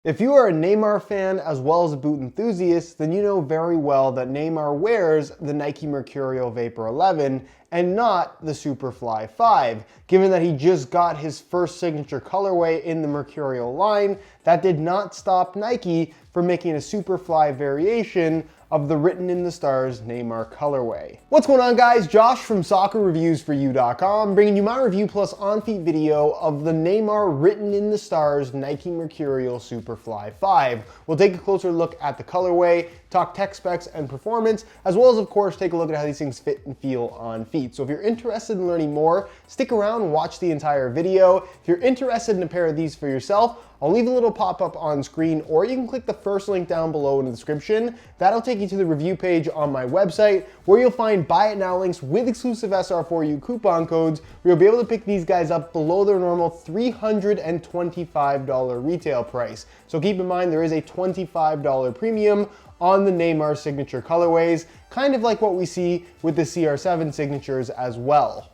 If you are a Neymar fan as well as a boot enthusiast, then you know very well that Neymar wears the Nike Mercurial Vapor 11 and not the Superfly 5. Given that he just got his first signature colorway in the Mercurial line, that did not stop Nike from making a Superfly variation of the Written in the Stars Neymar colorway. What's going on, guys? Josh from SoccerReviewsForYou.com bringing you my review plus on-feet video of the Neymar Written in the Stars Nike Mercurial Superfly 5. We'll take a closer look at the colorway, talk tech specs and performance, as well as, of course, take a look at how these things fit and feel on feet. So if you're interested in learning more, stick around and watch the entire video. If you're interested in a pair of these for yourself, I'll leave a little pop-up on screen, or you can click the first link down below in the description. That'll take you to the review page on my website, where you'll find buy it now links with exclusive SR4U coupon codes, where you'll be able to pick these guys up below their normal $325 retail price. So keep in mind there is a $25 premium on the Neymar signature colorways, kind of like what we see with the CR7 signatures as well.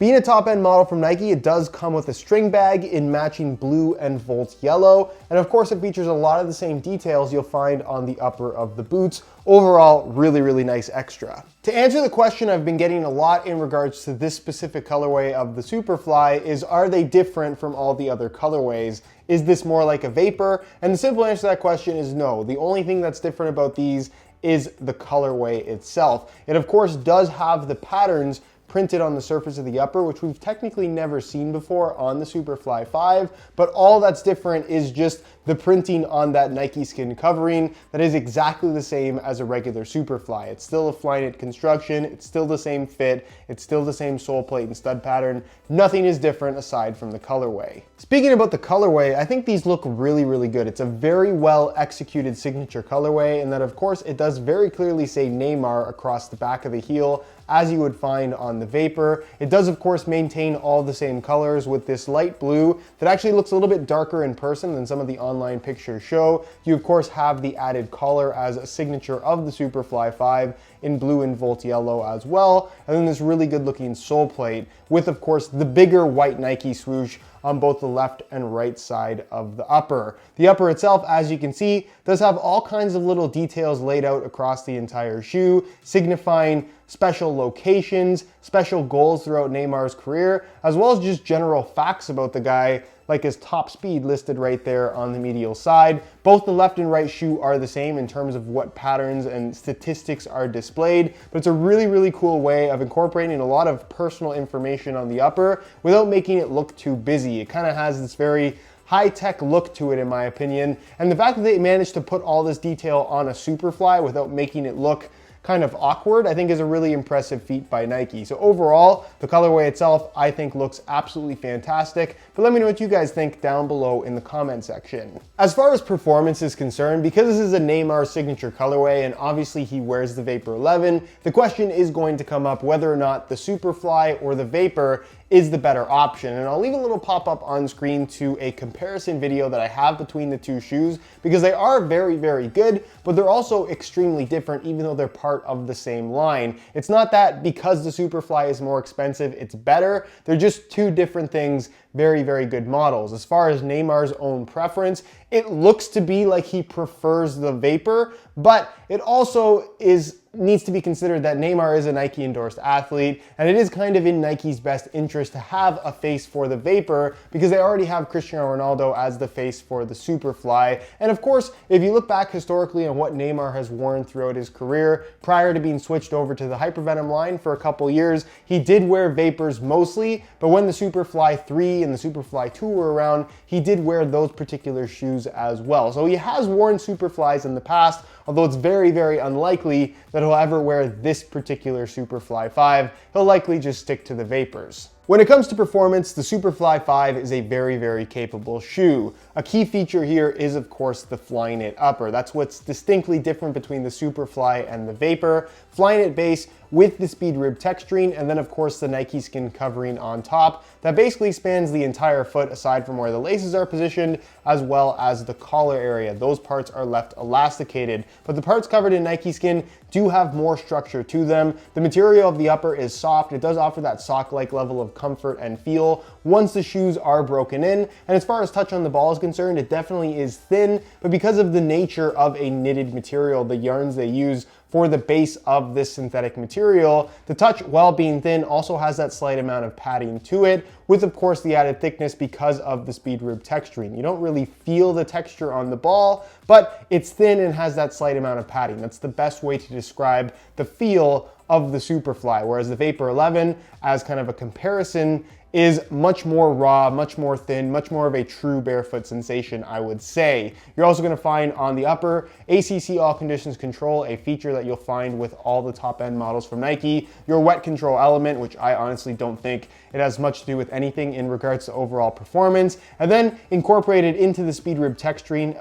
Being a top-end model from Nike, it does come with a string bag in matching blue and Volt yellow, and of course it features a lot of the same details you'll find on the upper of the boots. Overall, really nice extra. To answer the question I've been getting a lot in regards to this specific colorway of the Superfly is, are they different from all the other colorways? Is this more like a Vapor? And the simple answer to that question is no. The only thing that's different about these is the colorway itself. It of course does have the patterns printed on the surface of the upper, which we've technically never seen before on the Superfly 5, but all that's different is just the printing on that Nike skin covering that is exactly the same as a regular Superfly. It's still a Flyknit construction, it's still the same fit, it's still the same sole plate and stud pattern. Nothing is different aside from the colorway. Speaking about the colorway, I think these look really good. It's a very well executed signature colorway, and that of course it does very clearly say Neymar across the back of the heel, as you would find on the Vapor. It does of course maintain all the same colors with this light blue that actually looks a little bit darker in person than some of the online pictures show. You of course have the added collar as a signature of the Superfly 5 in blue and Volt yellow as well, and then this really good looking sole plate with of course the bigger white Nike swoosh on both the left and right side of the upper. The upper itself, as you can see, does have all kinds of little details laid out across the entire shoe, signifying special locations, special goals throughout Neymar's career, as well as just general facts about the guy, like his top speed listed right there on the medial side. Both the left and right shoe are the same in terms of what patterns and statistics are displayed, but it's a really cool way of incorporating a lot of personal information on the upper without making it look too busy. It kind of has this very high-tech look to it, in my opinion, and the fact that they managed to put all this detail on a Superfly without making it look kind of awkward, I think is a really impressive feat by Nike. So overall, the colorway itself, I think looks absolutely fantastic, but let me know what you guys think down below in the comment section. As far as performance is concerned, because this is a Neymar signature colorway and obviously he wears the Vapor 11, the question is going to come up whether or not the Superfly or the Vapor is the better option. And I'll leave a little pop-up on screen to a comparison video that I have between the two shoes, because they are very good, but they're also extremely different even though they're part of the same line. It's not that because the Superfly is more expensive, it's better. They're just two different things, very good models. As far as Neymar's own preference, it looks to be like he prefers the Vapor, but it also needs to be considered that Neymar is a Nike endorsed athlete, and it is kind of in Nike's best interest to have a face for the Vapor because they already have Cristiano Ronaldo as the face for the Superfly. And of course, if you look back historically on what Neymar has worn throughout his career, prior to being switched over to the Hypervenom line for a couple years, he did wear Vapors mostly, but when the Superfly 3 and the Superfly 2 were around, he did wear those particular shoes as well. So he has worn Superflies in the past, although it's very unlikely that he'll ever wear this particular Superfly 5. He'll likely just stick to the Vapors. When it comes to performance, the Superfly 5 is a very capable shoe. A key feature here is of course the Flyknit upper. That's what's distinctly different between the Superfly and the Vapor. Flyknit base with the speed rib texturing, and then of course the Nike skin covering on top that basically spans the entire foot aside from where the laces are positioned, as well as the collar area. Those parts are left elasticated, but the parts covered in Nike skin do have more structure to them. The material of the upper is soft. It does offer that sock-like level of comfort and feel once the shoes are broken in. And as far as touch on the ball is concerned, it definitely is thin, but because of the nature of a knitted material, the yarns they use for the base of this synthetic material, the touch, while being thin, also has that slight amount of padding to it, with of course the added thickness because of the speed rib texturing. You don't really feel the texture on the ball, but it's thin and has that slight amount of padding. That's the best way to describe the feel of the Superfly, whereas the Vapor 11, as kind of a comparison, is much more raw, much more thin, much more of a true barefoot sensation, I would say. You're also gonna find on the upper ACC All Conditions Control, a feature that you'll find with all the top end models from Nike, your wet control element, which I honestly don't think it has much to do with anything in regards to overall performance, and then incorporated into the speed rib texturing,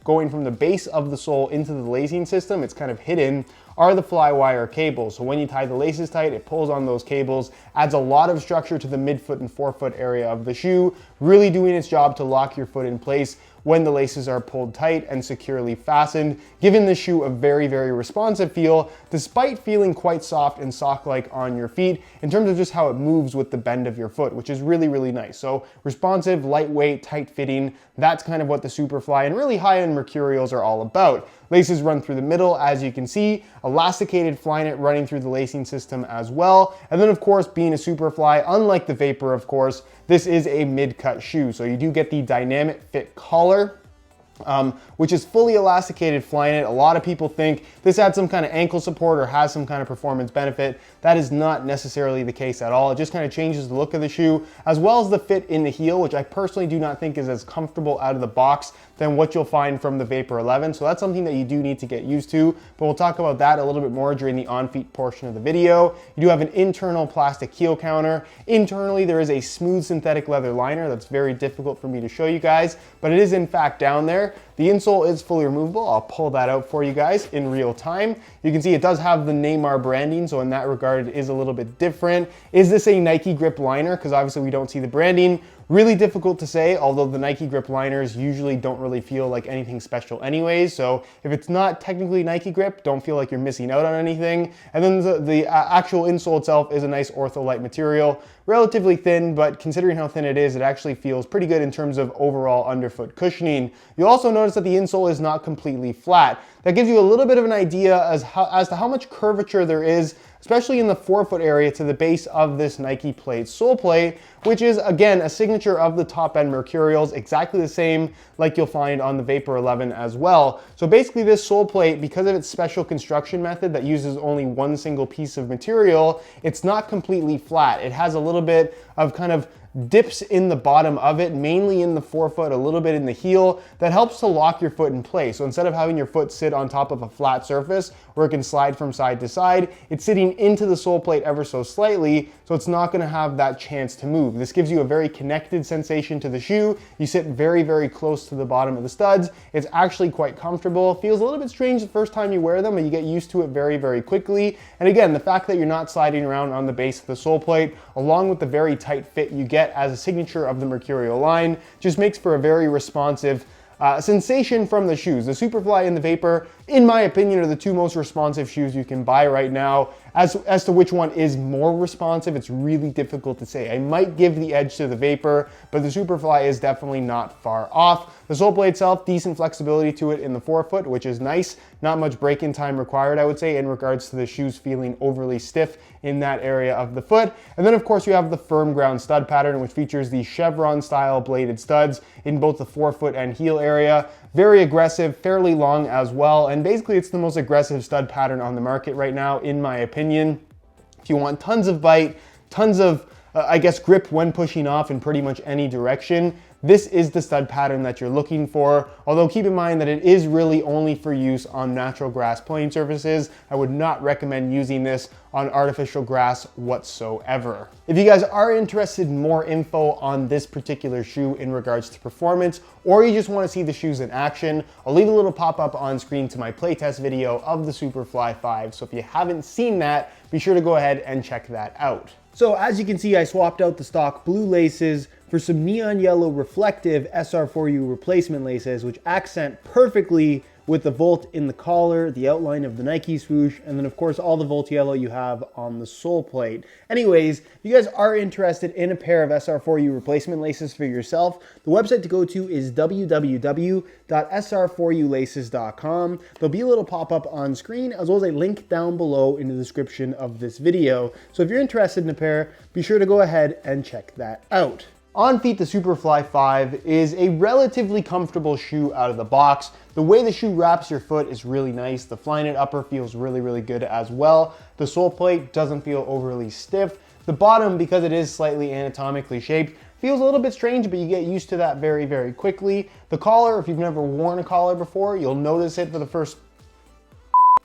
going from the base of the sole into the lacing system, it's kind of hidden, are the fly wire cables. So when you tie the laces tight, it pulls on those cables, adds a lot of structure to the midfoot and forefoot area of the shoe, really doing its job to lock your foot in place when the laces are pulled tight and securely fastened, giving the shoe a very, very responsive feel, despite feeling quite soft and sock-like on your feet in terms of just how it moves with the bend of your foot, which is really, really nice. So responsive, lightweight, tight fitting, that's kind of what the Superfly and really high-end Mercurials are all about. Laces run through the middle, as you can see, elasticated Flyknit running through the lacing system as well. And then of course, being a Superfly, unlike the Vapor of course, this is a mid-cut shoe. So you do get the dynamic fit collar, which is fully elasticated Flyknit. A lot of people think this adds some kind of ankle support or has some kind of performance benefit. That is not necessarily the case at all. It just kind of changes the look of the shoe, as well as the fit in the heel, which I personally do not think is as comfortable out of the box than what you'll find from the Vapor 11. So that's something that you do need to get used to, but we'll talk about that a little bit more during the on-feet portion of the video. You do have an internal plastic heel counter. Internally, there is a smooth synthetic leather liner that's very difficult for me to show you guys, but it is in fact down there. The insole is fully removable. I'll pull that out for you guys in real time. You can see it does have the Neymar branding, so in that regard it is a little bit different. Is this a Nike grip liner? Because obviously we don't see the branding. Really difficult to say, although the Nike grip liners usually don't really feel like anything special anyways. So if it's not technically Nike grip, don't feel like you're missing out on anything. And then the actual insole itself is a nice Ortholite material, relatively thin, but considering how thin it is, it actually feels pretty good in terms of overall underfoot cushioning. You'll also notice that the insole is not completely flat. That gives you a little bit of an idea as to how much curvature there is, especially in the forefoot area to the base of this Nike plate sole plate, which is again a signature of the top end Mercurials, exactly the same like you'll find on the Vapor 11 as well. So basically this sole plate, because of its special construction method that uses only one single piece of material, it's not completely flat. It has a little bit of kind of dips in the bottom of it, mainly in the forefoot, a little bit in the heel, that helps to lock your foot in place. So instead of having your foot sit on top of a flat surface where it can slide from side to side, it's sitting into the sole plate ever so slightly, so it's not gonna have that chance to move. This gives you a very connected sensation to the shoe. You sit very, very close to the bottom of the studs. It's actually quite comfortable. It feels a little bit strange the first time you wear them, but you get used to it very, very quickly. And again, the fact that you're not sliding around on the base of the sole plate, along with the very tight fit you get as a signature of the Mercurial line, just makes for a very responsive sensation from the shoes. The Superfly and the Vapor, in my opinion, are the two most responsive shoes you can buy right now. As to which one is more responsive, it's really difficult to say. I might give the edge to the Vapor, but the Superfly is definitely not far off. The sole plate itself, decent flexibility to it in the forefoot, which is nice. Not much break-in time required, I would say, in regards to the shoes feeling overly stiff in that area of the foot. And then of course you have the firm ground stud pattern, which features the chevron style bladed studs in both the forefoot and heel area. Very aggressive, fairly long as well, and basically it's the most aggressive stud pattern on the market right now, in my opinion. If you want tons of bite, tons of, I guess, grip when pushing off in pretty much any direction, this is the stud pattern that you're looking for. Although keep in mind that it is really only for use on natural grass playing surfaces. I would not recommend using this on artificial grass whatsoever. If you guys are interested in more info on this particular shoe in regards to performance, or you just want to see the shoes in action, I'll leave a little pop-up on screen to my playtest video of the Superfly 5. So if you haven't seen that, be sure to go ahead and check that out. So as you can see, I swapped out the stock blue laces for some neon yellow reflective SR4U replacement laces, which accent perfectly with the Volt in the collar, the outline of the Nike swoosh, and then of course all the Volt yellow you have on the sole plate. Anyways, if you guys are interested in a pair of SR4U replacement laces for yourself, the website to go to is www.sr4ulaces.com. There'll be a little pop-up on screen as well as a link down below in the description of this video. So if you're interested in a pair, be sure to go ahead and check that out. On feet, the Superfly 5 is a relatively comfortable shoe out of the box. The way the shoe wraps your foot is really nice. The Flyknit upper feels really, really good as well. The sole plate doesn't feel overly stiff. The bottom, because it is slightly anatomically shaped, feels a little bit strange, but you get used to that very, very quickly. The collar, if you've never worn a collar before, you'll notice it for the first...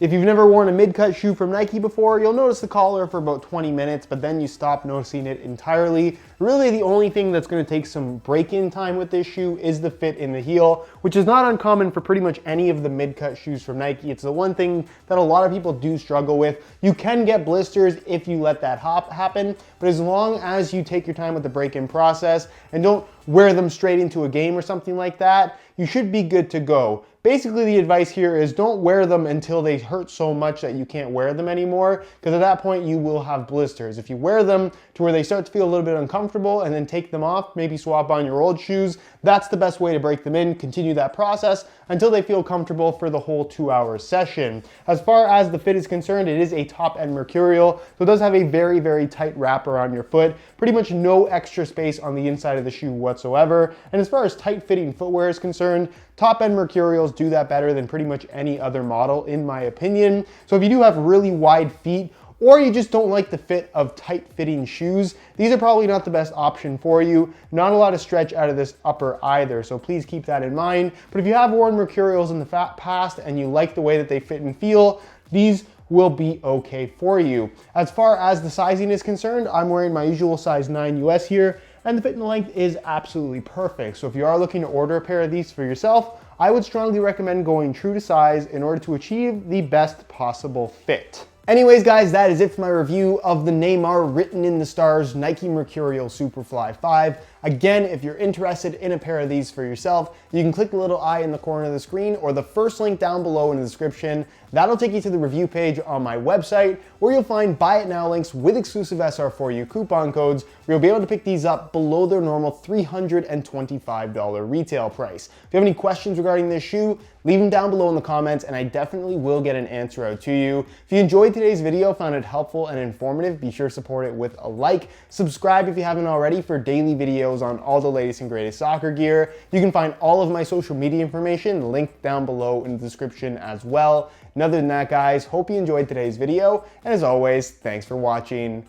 If you've never worn a mid-cut shoe from Nike before, you'll notice the collar for about 20 minutes, but then you stop noticing it entirely. Really, the only thing that's going to take some break-in time with this shoe is the fit in the heel, which is not uncommon for pretty much any of the mid-cut shoes from Nike. It's the one thing that a lot of people do struggle with. You can get blisters if you let that happen, but as long as you take your time with the break-in process and don't wear them straight into a game or something like that, you should be good to go. Basically, the advice here is don't wear them until they hurt so much that you can't wear them anymore, because at that point you will have blisters. If you wear them to where they start to feel a little bit uncomfortable and then take them off, maybe swap on your old shoes, that's the best way to break them in. Continue that process until they feel comfortable for the whole 2-hour session. As far as the fit is concerned, it is a top-end Mercurial, so it does have a very, very tight wrap around your foot. Pretty much no extra space on the inside of the shoe whatsoever. And as far as tight-fitting footwear is concerned, top-end Mercurials do that better than pretty much any other model, in my opinion. So if you do have really wide feet, or you just don't like the fit of tight-fitting shoes, these are probably not the best option for you. Not a lot of stretch out of this upper either, so please keep that in mind. But if you have worn Mercurials in the past and you like the way that they fit and feel, these will be okay for you. As far as the sizing is concerned, I'm wearing my usual size 9 US here, and the fit and the length is absolutely perfect. So if you are looking to order a pair of these for yourself, I would strongly recommend going true to size in order to achieve the best possible fit. Anyways, guys, that is it for my review of the Neymar Written in the Stars Nike Mercurial Superfly 5. Again, if you're interested in a pair of these for yourself, you can click the little eye in the corner of the screen or the first link down below in the description. That'll take you to the review page on my website where you'll find buy it now links with exclusive SR4U coupon codes where you'll be able to pick these up below their normal $325 retail price. If you have any questions regarding this shoe, leave them down below in the comments and I definitely will get an answer out to you. If you enjoyed today's video, found it helpful and informative, be sure to support it with a like. Subscribe if you haven't already for daily videos on all the latest and greatest soccer gear. You can find all of my social media information linked down below in the description as well. And other than that, guys, hope you enjoyed today's video, and as always, thanks for watching.